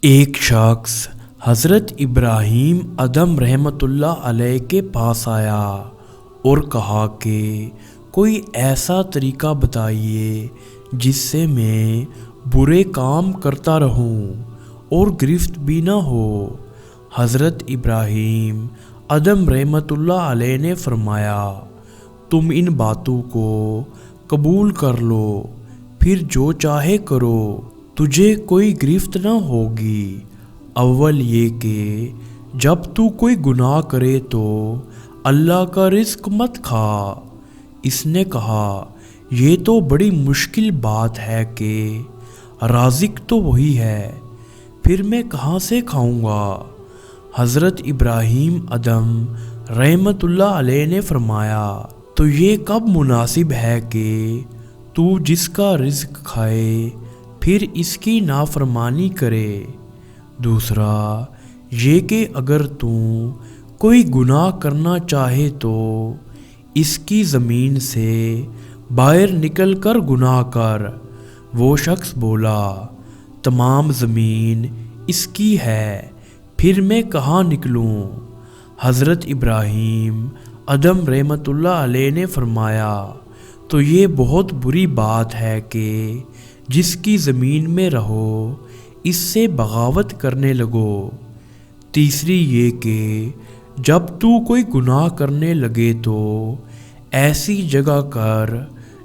ایک شخص حضرت ابراہیم ادم رحمۃ اللہ علیہ کے پاس آیا اور کہا کہ کوئی ایسا طریقہ بتائیے جس سے میں برے کام کرتا رہوں اور گرفت بھی نہ ہو۔ حضرت ابراہیم ادم رحمۃ اللہ علیہ نے فرمایا، تم ان باتوں کو قبول کر لو، پھر جو چاہے کرو، تجھے کوئی گرفت نہ ہوگی۔ اول یہ کہ جب تو کوئی گناہ کرے تو اللہ کا رزق مت کھا۔ اس نے کہا، یہ تو بڑی مشکل بات ہے کہ رازق تو وہی ہے، پھر میں کہاں سے کھاؤں گا؟ حضرت ابراہیم ادم رحمۃ اللہ علیہ نے فرمایا، تو یہ کب مناسب ہے کہ تو جس کا رزق کھائے پھر اس کی نافرمانی کرے؟ دوسرا یہ کہ اگر تو کوئی گناہ کرنا چاہے تو اس کی زمین سے باہر نکل کر گناہ کر۔ وہ شخص بولا، تمام زمین اس کی ہے، پھر میں کہاں نکلوں؟ حضرت ابراہیم ادم رحمۃ اللہ علیہ نے فرمایا، تو یہ بہت بری بات ہے کہ جس کی زمین میں رہو اس سے بغاوت کرنے لگو۔ تیسری یہ کہ جب تو کوئی گناہ کرنے لگے تو ایسی جگہ کر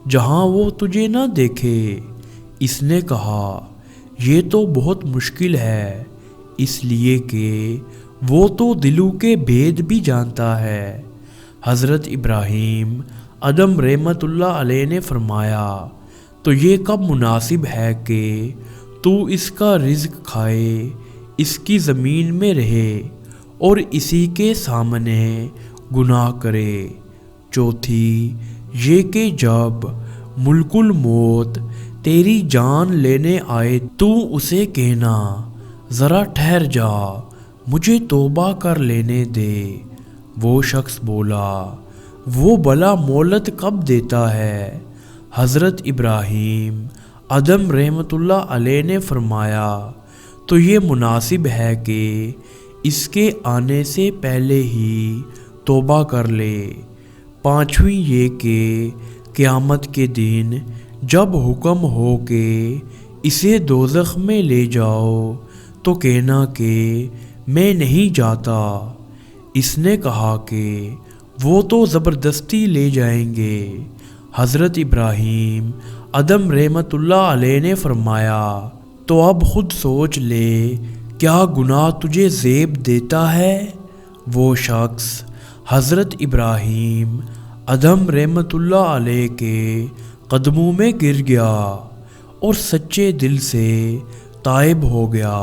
جہاں وہ تجھے نہ دیکھے۔ اس نے کہا، یہ تو بہت مشکل ہے، اس لیے کہ وہ تو دلوں کے بھید بھی جانتا ہے۔ حضرت ابراہیم ادم رحمۃ اللہ علیہ نے فرمایا، تو یہ کب مناسب ہے کہ تو اس کا رزق کھائے، اس کی زمین میں رہے اور اسی کے سامنے گناہ کرے۔ چوتھی یہ کہ جب ملک الموت تیری جان لینے آئے تو اسے کہنا، ذرا ٹھہر جا، مجھے توبہ کر لینے دے۔ وہ شخص بولا، وہ بلا مہلت کب دیتا ہے؟ حضرت ابراہیم ادم رحمۃ اللہ علیہ نے فرمایا، تو یہ مناسب ہے کہ اس کے آنے سے پہلے ہی توبہ کر لے۔ پانچویں یہ کہ قیامت کے دن جب حکم ہو کہ اسے دوزخ میں لے جاؤ تو کہنا کہ میں نہیں جاتا۔ اس نے کہا کہ وہ تو زبردستی لے جائیں گے۔ حضرت ابراہیم ادم رحمۃ اللہ علیہ نے فرمایا، تو اب خود سوچ لے، کیا گناہ تجھے زیب دیتا ہے؟ وہ شخص حضرت ابراہیم ادم رحمۃ اللہ علیہ کے قدموں میں گر گیا اور سچے دل سے تائب ہو گیا۔